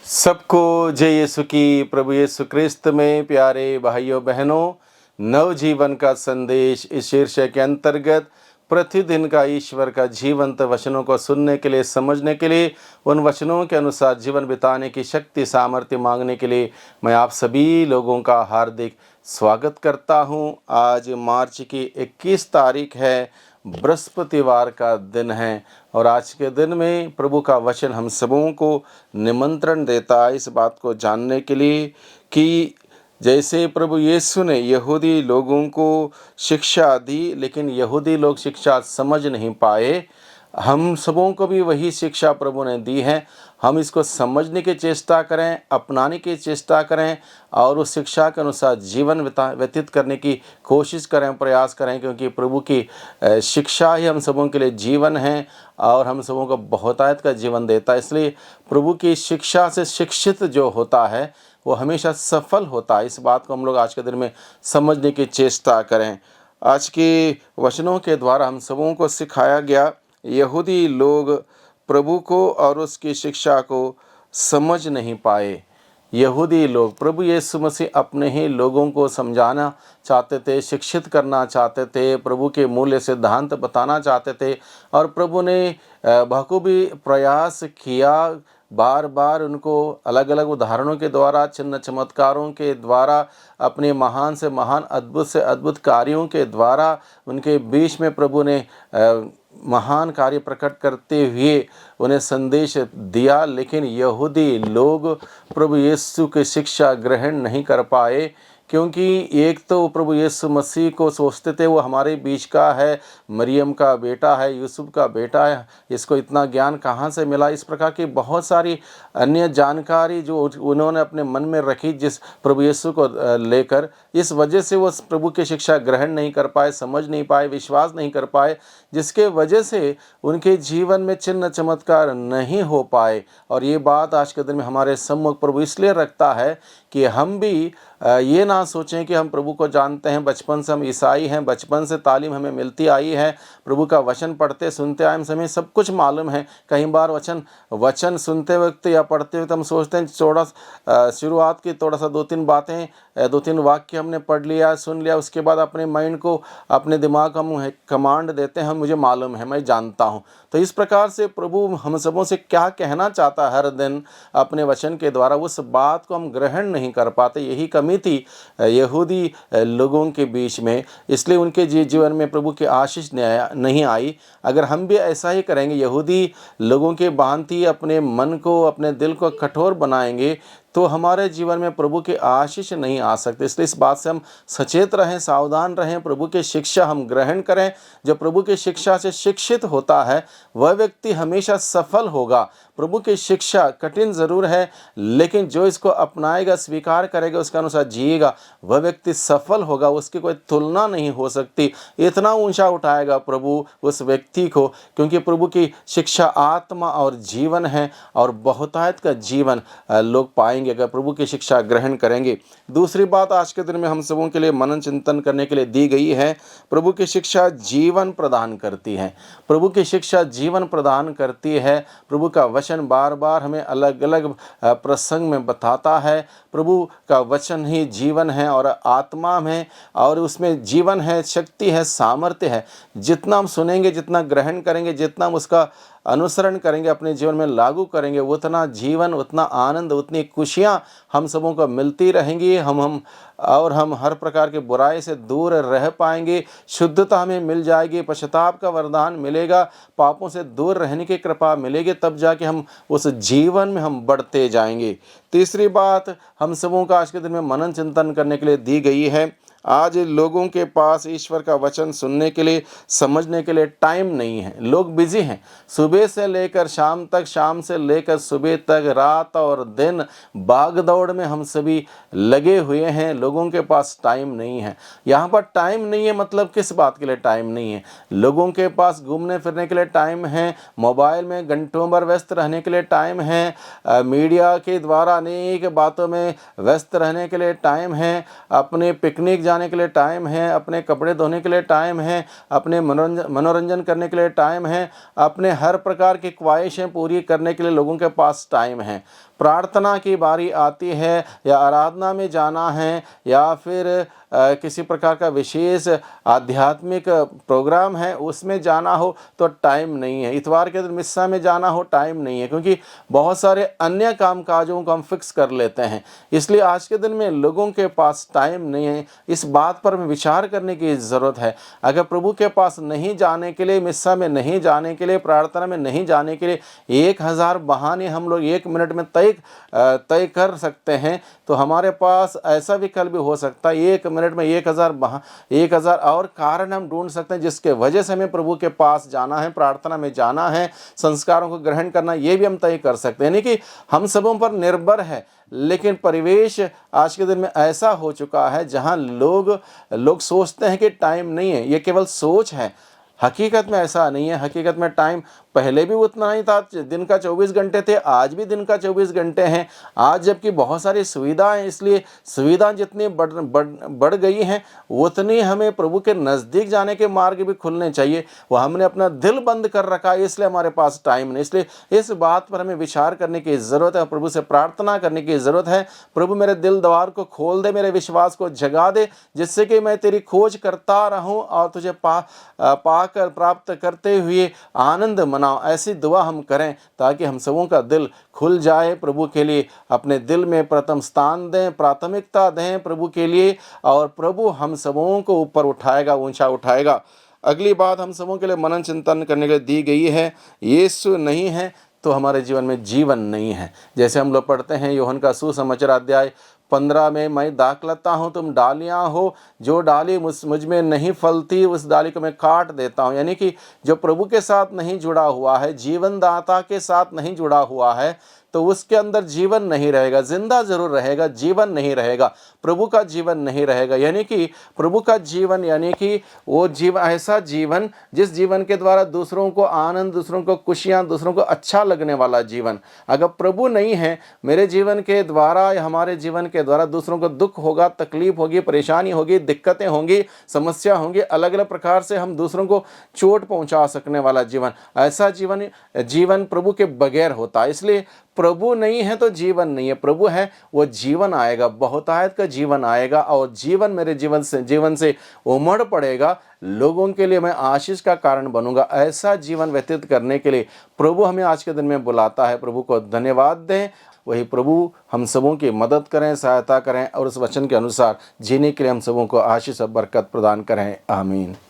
सबको जय यीशु की। प्रभु यीशु क्रिस्त में प्यारे भाइयों बहनों, नवजीवन का संदेश इस शीर्षक के अंतर्गत प्रतिदिन का ईश्वर का जीवंत वचनों को सुनने के लिए, समझने के लिए, उन वचनों के अनुसार जीवन बिताने की शक्ति सामर्थ्य मांगने के लिए मैं आप सभी लोगों का हार्दिक स्वागत करता हूं। आज मार्च की 21 तारीख है, बृहस्पतिवार का दिन है और आज के दिन में प्रभु का वचन हम सबों को निमंत्रण देता है इस बात को जानने के लिए कि जैसे प्रभु यीशु ने यहूदी लोगों को शिक्षा दी, लेकिन यहूदी लोग शिक्षा समझ नहीं पाए, हम सबों को भी वही शिक्षा प्रभु ने दी है। हम इसको समझने की चेष्टा करें, अपनाने की चेष्टा करें और उस शिक्षा के अनुसार जीवन व्यतीत करने की कोशिश करें, प्रयास करें, क्योंकि प्रभु की शिक्षा ही हम सबों के लिए जीवन है और हम सबों को बहुतायत का जीवन देता है। इसलिए प्रभु की शिक्षा से शिक्षित जो होता है वो हमेशा सफल होता है। इस बात को हम लोग आज के दिन में समझने की चेष्टा करें। आज के वचनों के द्वारा हम सबों को सिखाया गया, यहूदी लोग प्रभु को और उसकी शिक्षा को समझ नहीं पाए। यहूदी लोग प्रभु यीशु मसीह अपने ही लोगों को समझाना चाहते थे, शिक्षित करना चाहते थे, प्रभु के मूल्य सिद्धांत बताना चाहते थे और प्रभु ने बखूबी प्रयास किया। बार बार उनको अलग अलग उदाहरणों के द्वारा, चिन्ह चमत्कारों के द्वारा, अपने महान से महान, अद्भुत से अद्भुत कार्यों के द्वारा उनके बीच में प्रभु ने महान कार्य प्रकट करते हुए उन्हें संदेश दिया। लेकिन यहूदी लोग प्रभु यीशु की शिक्षा ग्रहण नहीं कर पाए, क्योंकि एक तो प्रभु यीशु मसीह को सोचते थे वो हमारे बीच का है, मरियम का बेटा है, यूसुफ का बेटा है, इसको इतना ज्ञान कहाँ से मिला। इस प्रकार की बहुत सारी अन्य जानकारी जो उन्होंने अपने मन में रखी जिस प्रभु यीशु को लेकर, इस वजह से वो प्रभु की शिक्षा ग्रहण नहीं कर पाए, समझ नहीं पाए, विश्वास नहीं कर पाए, जिसके वजह से उनके जीवन में चिन्ह चमत्कार नहीं हो पाए। और ये बात आज के दिन में हमारे सम्मुख प्रभु इसलिए रखता है कि हम भी ये ना सोचें कि हम प्रभु को जानते हैं, बचपन से हम ईसाई हैं, बचपन से तालीम हमें मिलती आई है, प्रभु का वचन पढ़ते सुनते आए, हमें सब कुछ मालूम है। कई बार वचन सुनते वक्त या पढ़ते वक्त हम सोचते हैं शुरुआत की थोड़ा सा 2-3 बातें, 2-3 वाक्य हमने पढ़ लिया, सुन लिया, उसके बाद अपने माइंड को, अपने दिमाग को हम कमांड देते हैं, मुझे मालूम है, मैं जानता हूँ। तो इस प्रकार से प्रभु हम सबों से क्या कहना चाहता है हर दिन अपने वचन के द्वारा, उस बात को हम ग्रहण नहीं कर पाते। यही कमी थी यहूदी लोगों के बीच में, इसलिए उनके जीवन में प्रभु की आशीष नहीं आई। अगर हम भी ऐसा ही करेंगे, यहूदी लोगों के भांति अपने मन को, अपने दिल को कठोर बनाएंगे, तो हमारे जीवन में प्रभु की आशीष नहीं आ सकती। इसलिए इस बात से हम सचेत रहें, सावधान रहें, प्रभु की शिक्षा हम ग्रहण करें। जो प्रभु की शिक्षा से शिक्षित होता है वह व्यक्ति हमेशा सफल होगा। प्रभु की शिक्षा कठिन ज़रूर है, लेकिन जो इसको अपनाएगा, स्वीकार करेगा, उसके अनुसार जिएगा, वह व्यक्ति सफल होगा। उसकी कोई तुलना नहीं हो सकती। इतना ऊंचा उठाएगा प्रभु उस व्यक्ति को, क्योंकि प्रभु की शिक्षा आत्मा और जीवन है और बहुतायत का जीवन लोग पाएंगे अगर प्रभु की शिक्षा ग्रहण करेंगे। दूसरी बात आज के दिन में हम सबों के लिए मनन चिंतन करने के लिए दी गई है, प्रभु की शिक्षा जीवन प्रदान करती है। प्रभु की शिक्षा जीवन प्रदान करती है। प्रभु का वचन बार बार हमें अलग अलग प्रसंग में बताता है। प्रभु का वचन ही जीवन है और आत्मा में, और उसमें जीवन है, शक्ति है, सामर्थ्य है। जितना हम सुनेंगे, जितना ग्रहण करेंगे, जितना हम उसका अनुसरण करेंगे, अपने जीवन में लागू करेंगे, उतना जीवन, उतना आनंद, उतनी खुशियाँ हम सबों को मिलती रहेंगी। हम हर प्रकार के बुराई से दूर रह पाएंगे। शुद्धता हमें मिल जाएगी, पश्चाताप का वरदान मिलेगा, पापों से दूर रहने की कृपा मिलेगी, तब जाके हम उस जीवन में हम बढ़ते जाएंगे। तीसरी बात हम सबों का आज के दिन में मनन चिंतन करने के लिए दी गई है। आज लोगों के पास ईश्वर का वचन सुनने के लिए, समझने के लिए टाइम नहीं है। लोग बिजी हैं, सुबह से लेकर शाम तक, शाम से लेकर सुबह तक, रात और दिन भाग दौड़ में हम सभी लगे हुए हैं। लोगों के पास टाइम नहीं है। यहाँ पर टाइम नहीं है मतलब किस बात के लिए टाइम नहीं है? लोगों के पास घूमने फिरने के लिए टाइम है, मोबाइल में घंटों भर व्यस्त रहने के लिए टाइम है, मीडिया के द्वारा अनेक बातों में व्यस्त रहने के लिए टाइम है, अपने पिकनिक जाने के लिए टाइम है, अपने कपड़े धोने के लिए टाइम है, अपने मनोरंजन करने के लिए टाइम है, अपने हर प्रकार की ख्वाहिशें पूरी करने के लिए लोगों के पास टाइम है। प्रार्थना की बारी आती है या आराधना में जाना है या फिर किसी प्रकार का विशेष आध्यात्मिक प्रोग्राम है उसमें जाना हो तो टाइम नहीं है। इतवार के दिन मिस्सा में जाना हो टाइम नहीं है, क्योंकि बहुत सारे अन्य कामकाजों को हम फिक्स कर लेते हैं। इसलिए आज के दिन में लोगों के पास टाइम नहीं है। इस बात पर हमें विचार करने की ज़रूरत है। अगर प्रभु के पास नहीं जाने के लिए, मिस्सा में नहीं जाने के लिए, प्रार्थना में नहीं जाने के लिए 1000 बहाने हम लोग 1 मिनट में तय कर सकते हैं, तो हमारे पास ऐसा विकल्प भी हो सकता है 1 मिनट में 1000 और कारण हम ढूंढ सकते हैं जिसके वजह से हमें प्रभु के पास जाना है, प्रार्थना में जाना है, संस्कारों को ग्रहण करना, ये भी हम तय कर सकते हैं। यानी कि हम सबों पर निर्भर है। लेकिन परिवेश आज के दिन में ऐसा हो चुका है जहां लोग सोचते हैं कि टाइम नहीं है। ये केवल सोच है, हकीकत में ऐसा नहीं है। हकीकत में टाइम पहले भी उतना ही था। दिन का 24 घंटे थे, आज भी दिन का 24 घंटे हैं। आज जबकि बहुत सारी सुविधाएं, इसलिए सुविधाएं जितनी बढ़ गई हैं उतनी हमें प्रभु के नज़दीक जाने के मार्ग भी खुलने चाहिए। वो हमने अपना दिल बंद कर रखा है, इसलिए हमारे पास टाइम नहीं। इसलिए इस बात पर हमें विचार करने की ज़रूरत है, प्रभु से प्रार्थना करने की ज़रूरत है। प्रभु मेरे दिल द्वार को खोल दे, मेरे विश्वास को जगा दे, जिससे कि मैं तेरी खोज करता रहूं और तुझे पाकर प्राप्त करते हुए आनंद मनाओ। ऐसी दुआ हम करें ताकि हम सबों का दिल खुल जाए। प्रभु के लिए अपने दिल में प्रथम स्थान दें, प्राथमिकता दें प्रभु के लिए, और प्रभु हम सबों को ऊपर उठाएगा, ऊंचा उठाएगा। अगली बात हम सबों के लिए मनन चिंतन करने के लिए दी गई है, यीशु नहीं है तो हमारे जीवन में जीवन नहीं है। जैसे हम लोग पढ़ते हैं यूहन्ना का सुसमाचार अध्याय 15 में, मैं दाखलता हूँ, तुम डालियाँ हो, जो डाली मुझ में नहीं फलती उस डाली को मैं काट देता हूँ। यानी कि जो प्रभु के साथ नहीं जुड़ा हुआ है, जीवनदाता के साथ नहीं जुड़ा हुआ है, तो उसके अंदर जीवन नहीं रहेगा। जिंदा जरूर रहेगा, जीवन नहीं रहेगा, प्रभु का जीवन नहीं रहेगा। यानी कि प्रभु का जीवन, यानी कि वो जीवन, ऐसा जीवन जिस जीवन के द्वारा दूसरों को आनंद, दूसरों को खुशियाँ, दूसरों को अच्छा लगने वाला जीवन। अगर प्रभु नहीं है मेरे जीवन के द्वारा या हमारे जीवन के द्वारा, दूसरों को दुख होगा, तकलीफ होगी, परेशानी होगी, दिक्कतें होंगी, समस्या होंगी, अलग अलग प्रकार से हम दूसरों को चोट पहुंचा सकने वाला जीवन, ऐसा जीवन प्रभु के बगैर होता है। इसलिए प्रभु नहीं है तो जीवन नहीं है। प्रभु है, वो जीवन आएगा, बहुतायत का जीवन आएगा, और जीवन मेरे जीवन से उमड़ पड़ेगा। लोगों के लिए मैं आशीष का कारण बनूंगा। ऐसा जीवन व्यतीत करने के लिए प्रभु हमें आज के दिन में बुलाता है। प्रभु को धन्यवाद दें। वही प्रभु हम सबों की मदद करें, सहायता करें, और उस वचन के अनुसार जीने के लिए हम सबों को आशीष और बरकत प्रदान करें। आमीन।